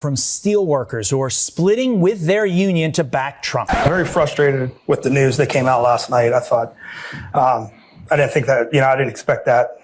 from steelworkers who are splitting with their union to back Trump. Very frustrated with the news that came out last night. I thought, I didn't think that, I didn't expect that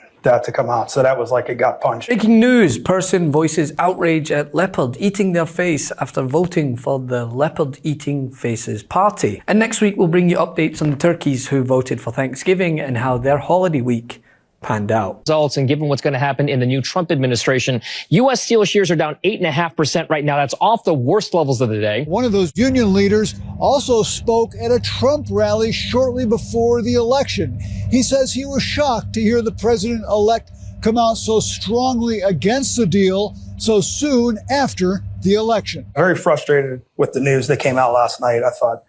to come out. So that was like a gut punch. Breaking news, person voices outrage at leopard eating their face after voting for the Leopard Eating Faces party. And next week we'll bring you updates on the turkeys who voted for Thanksgiving and how their holiday week panned out. Results, and given what's going to happen in the new Trump administration, U.S. Steel shares are down 8.5% right now. That's off the worst levels of the day. One of those union leaders also spoke at a Trump rally shortly before the election. He says he was shocked to hear the president-elect come out so strongly against the deal so soon after the election. Very frustrated with the news that came out last night. I thought,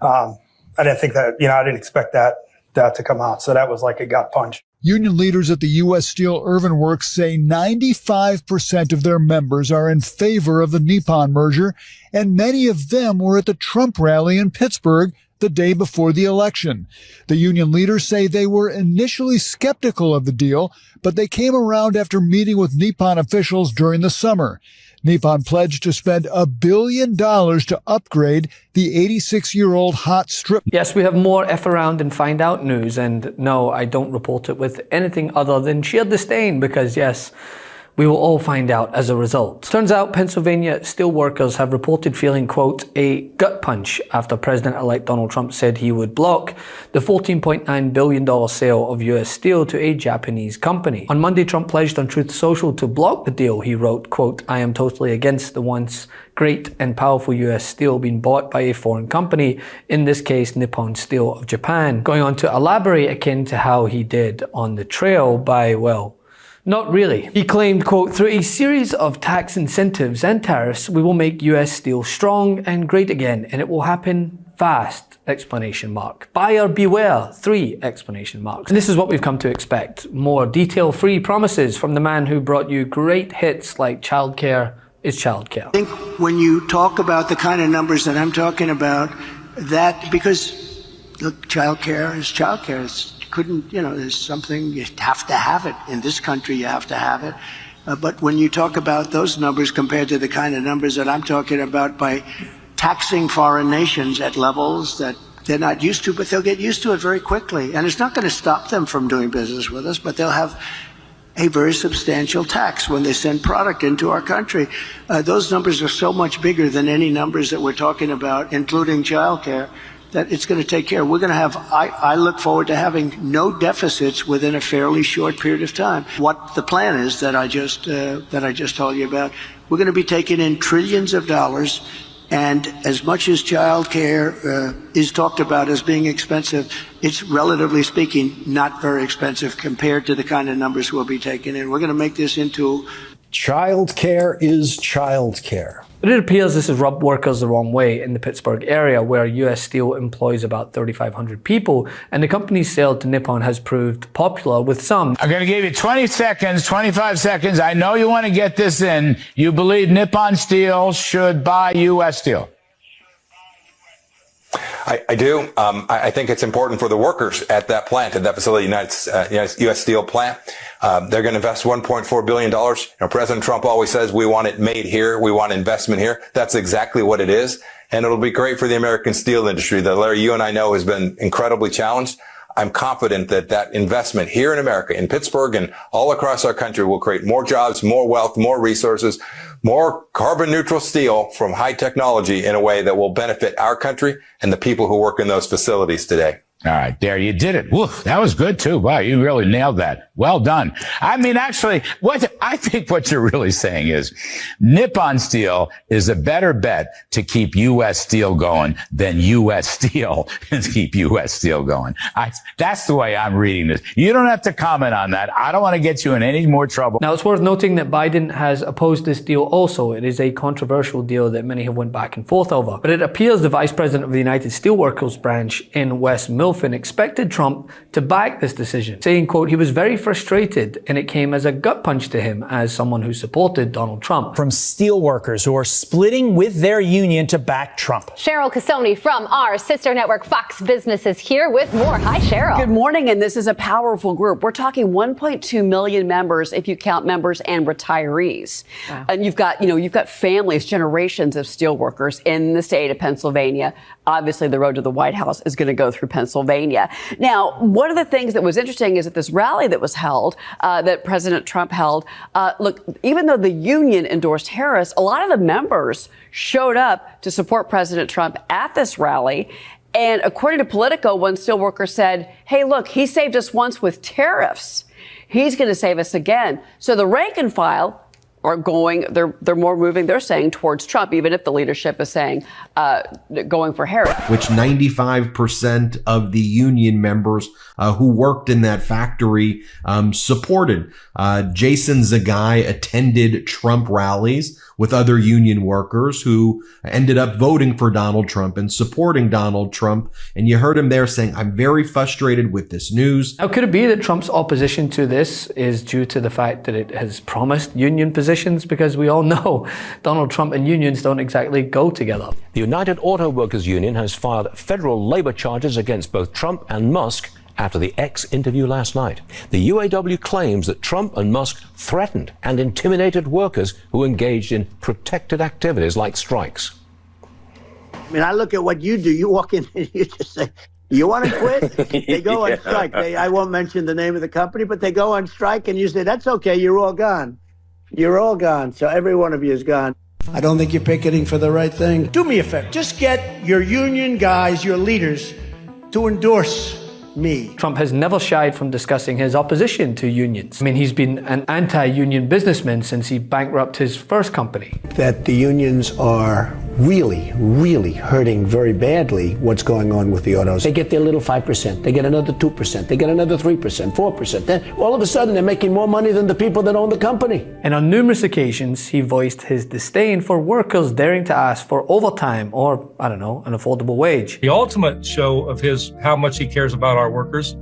I didn't think that, I didn't expect that to come out. So that was like a gut punch. Union leaders at the U.S. Steel Irvin Works say 95% of their members are in favor of the Nippon merger, and many of them were at the Trump rally in Pittsburgh the day before the election. The union leaders say they were initially skeptical of the deal, but they came around after meeting with Nippon officials during the summer. Nippon pledged to spend $1 billion to upgrade the 86-year-old hot strip. Yes, we have more F around and find out news, and no, I don't report it with anything other than sheer disdain because yes, we will all find out as a result. Turns out Pennsylvania steelworkers have reported feeling, quote, a gut punch after President-elect Donald Trump said he would block the $14.9 billion sale of U.S. Steel to a Japanese company. On Monday, Trump pledged on Truth Social to block the deal. He wrote, quote, I am totally against the once great and powerful U.S. Steel being bought by a foreign company, in this case, Nippon Steel of Japan. Going on to elaborate akin to how he did on the trail by, well, not really. He claimed, quote, through a series of tax incentives and tariffs, we will make U.S. Steel strong and great again, and it will happen fast, exclamation mark. Buyer beware, 3 exclamation marks. And this is what we've come to expect. More detail-free promises from the man who brought you great hits like childcare is childcare. I think when you talk about the kind of numbers that I'm talking about, that, because look, childcare is childcare. There's something, you have to have it. In this country, you have to have it. But when you talk about those numbers compared to the kind of numbers that I'm talking about by taxing foreign nations at levels that they're not used to, but they'll get used to it very quickly. And it's not going to stop them from doing business with us, but they'll have a very substantial tax when they send product into our country. Those numbers are so much bigger than any numbers that we're talking about, including childcare, that it's going to take care. We're going to have, I look forward to having no deficits within a fairly short period of time. What the plan is that I just told you about, we're going to be taking in trillions of dollars, and as much as child care is talked about as being expensive, it's relatively speaking not very expensive compared to the kind of numbers we'll be taking in. We're going to make this into... Child care is child care. But it appears this has rubbed workers the wrong way in the Pittsburgh area, where U.S. Steel employs about 3,500 people, and the company's sale to Nippon has proved popular with some. I'm going to give you 20 seconds, 25 seconds. I know you want to get this in. You believe Nippon Steel should buy U.S. Steel? I do. I think it's important for the workers at that plant, at that facility, U.S. Steel plant. They're going to invest $1.4 billion. President Trump always says we want it made here. We want investment here. That's exactly what it is. And it'll be great for the American steel industry that, Larry, you and I know has been incredibly challenged. I'm confident that that investment here in America, in Pittsburgh and all across our country, will create more jobs, more wealth, more resources, more carbon neutral steel from high technology in a way that will benefit our country and the people who work in those facilities today. All right, there, you did it. Woof, that was good too. Wow, you really nailed that. Well done. I mean, actually, I think what you're really saying is Nippon Steel is a better bet to keep U.S. Steel going than U.S. Steel to keep U.S. Steel going. That's the way I'm reading this. You don't have to comment on that. I don't want to get you in any more trouble. Now, it's worth noting that Biden has opposed this deal also. It is a controversial deal that many have went back and forth over. But it appears the Vice President of the United Steelworkers branch in West Milwaukee himself in expected Trump to back this decision, saying, quote, he was very frustrated and it came as a gut punch to him as someone who supported Donald Trump. From steelworkers who are splitting with their union to back Trump. Cheryl Casoni from our sister network Fox Business is here with more. Hi, Cheryl. Good morning, and this is a powerful group. We're talking 1.2 million members if you count members and retirees. Wow. And you've got families, generations of steelworkers in the state of Pennsylvania. Obviously, the road to the White House is going to go through Pennsylvania. Now, one of the things that was interesting is that this rally that was held, that President Trump held, look, even though the union endorsed Harris, a lot of the members showed up to support President Trump at this rally. And according to Politico, one steelworker said, hey, look, he saved us once with tariffs. He's going to save us again. So the rank and file are going, they're more moving, they're saying, towards Trump, even if the leadership is saying going for Harris. Which 95% of the union members who worked in that factory supported. Jason Zugai attended Trump rallies with other union workers who ended up voting for Donald Trump and supporting Donald Trump. And you heard him there saying, I'm very frustrated with this news. Now, could it be that Trump's opposition to this is due to the fact that it has promised union positions? Because we all know Donald Trump and unions don't exactly go together. The United Auto Workers Union has filed federal labor charges against both Trump and Musk after the X interview last night. The UAW claims that Trump and Musk threatened and intimidated workers who engaged in protected activities like strikes. I mean, I look at what you do. You walk in and you just say, you want to quit? They go on strike. I won't mention the name of the company, but they go on strike and you say, that's okay, you're all gone. You're all gone. So every one of you is gone. I don't think you're picketing for the right thing. Do me a favor. Just get your union guys, your leaders, to endorse me. Trump has never shied from discussing his opposition to unions. I mean, he's been an anti-union businessman since he bankrupted his first company. That the unions are really, really hurting very badly what's going on with the autos. They get their little 5%, they get another 2%, they get another 3%, 4%. Then all of a sudden they're making more money than the people that own the company. And on numerous occasions, he voiced his disdain for workers daring to ask for overtime or, I don't know, an affordable wage. The ultimate show of how much he cares about our workers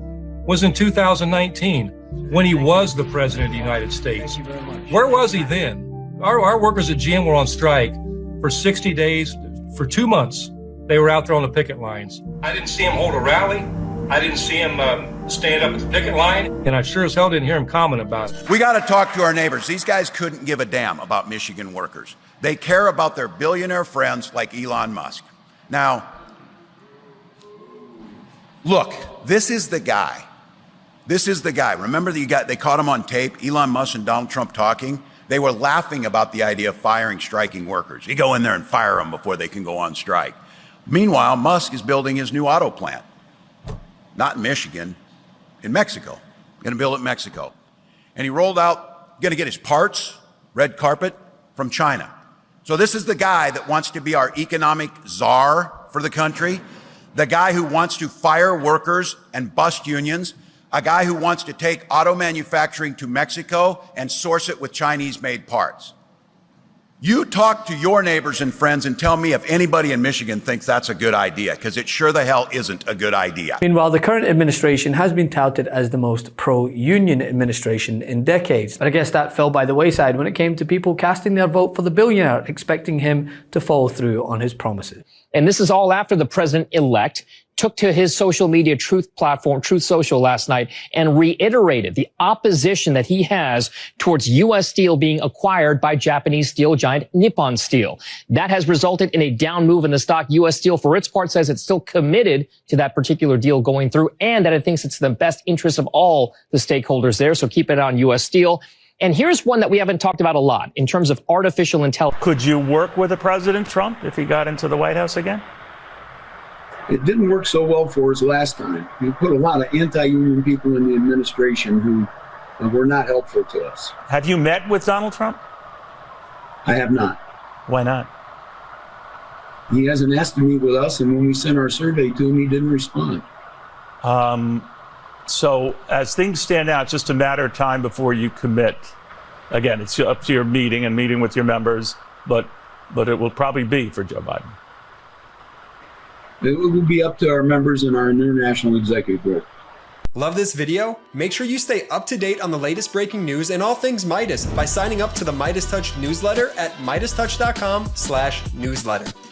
was in 2019 when he was the president of the United States. Where was he then? Our workers at GM were on strike for 60 days, for 2 months. They were out there on the picket lines. I didn't see him hold a rally. I didn't see him stand up at the picket line. And I sure as hell didn't hear him comment about it. We got to talk to our neighbors. These guys couldn't give a damn about Michigan workers. They care about their billionaire friends like Elon Musk. Now, look, this is the guy. This is the guy. Remember they caught him on tape, Elon Musk and Donald Trump talking? They were laughing about the idea of firing striking workers. You go in there and fire them before they can go on strike. Meanwhile, Musk is building his new auto plant. Not in Michigan, in Mexico. Going to build it in Mexico. And he rolled out, going to get his parts, red carpet, from China. So this is the guy that wants to be our economic czar for the country, the guy who wants to fire workers and bust unions, a guy who wants to take auto manufacturing to Mexico and source it with Chinese-made parts. You talk to your neighbors and friends and tell me if anybody in Michigan thinks that's a good idea, because it sure the hell isn't a good idea. Meanwhile, the current administration has been touted as the most pro-union administration in decades. But I guess that fell by the wayside when it came to people casting their vote for the billionaire, expecting him to follow through on his promises. And this is all after the president-elect took to his social media Truth platform, Truth Social, last night and reiterated the opposition that he has towards U.S. Steel being acquired by Japanese steel giant Nippon Steel. That has resulted in a down move in the stock. U.S. Steel, for its part, says it's still committed to that particular deal going through and that it thinks it's the best interest of all the stakeholders there. So keep it on U.S. Steel. And here's one that we haven't talked about a lot in terms of artificial intelligence. Could you work with President Trump if he got into the White House again? It didn't work so well for us last time. We put a lot of anti-union people in the administration who were not helpful to us. Have you met with Donald Trump? I have not. Why not? He hasn't asked to meet with us, and when we sent our survey to him, he didn't respond. So as things stand now, it's just a matter of time before you commit. Again, it's up to your meeting and meeting with your members, but it will probably be for Joe Biden. It will be up to our members and our international executive board. Love this video? Make sure you stay up to date on the latest breaking news and all things Midas by signing up to the MeidasTouch newsletter at MeidasTouch.com/newsletter.